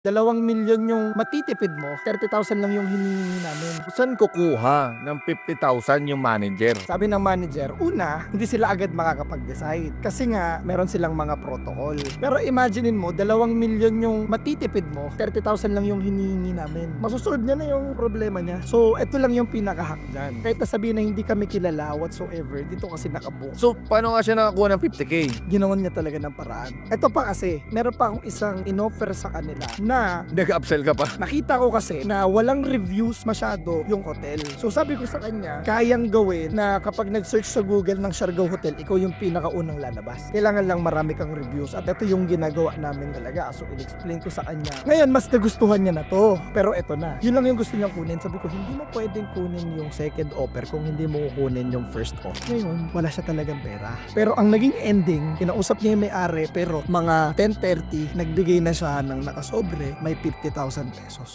2 milyon yung matitipid mo, 30,000 lang yung hinihingi namin. Saan kukuha ng 50,000 yung manager? Sabi ng manager, una, hindi sila agad makakapag-decide kasi nga meron silang mga protocol. Pero imaginein mo, 2 milyon yung matitipid mo, 30,000 lang yung hinihingi namin. Masusolve niya na yung problema niya. So, ito lang yung pinaka-hack dyan. Kahit nasabihin na hindi kami kilala whatsoever, dito kasi nakabook. So, paano nga siya nakakuha ng 50K? Ginawan niya talaga ng paraan. Ito pa kasi, meron pa akong isang inoffer sa kanila na Nag-upsell ka pa? nakita ko kasi na walang reviews masyado yung hotel. So sabi ko sa kanya, kayang gawin na kapag nag-search sa Google ng Siargao Hotel, ikaw yung pinakaunang lalabas. Kailangan lang marami kang reviews at ito yung ginagawa namin talaga. So in-explain ko sa kanya. Ngayon, mas nagustuhan niya na to. Pero ito na. Yun lang yung gusto niyang kunin. Sabi ko, hindi mo pwedeng kunin yung second offer kung hindi mo kunin yung first offer. Ngayon, wala siya talagang pera. Pero ang naging ending, kinausap niya yung may-ari pero mga 10:30, nagbigay na siya ng nakasobre, may 50,000 pesos.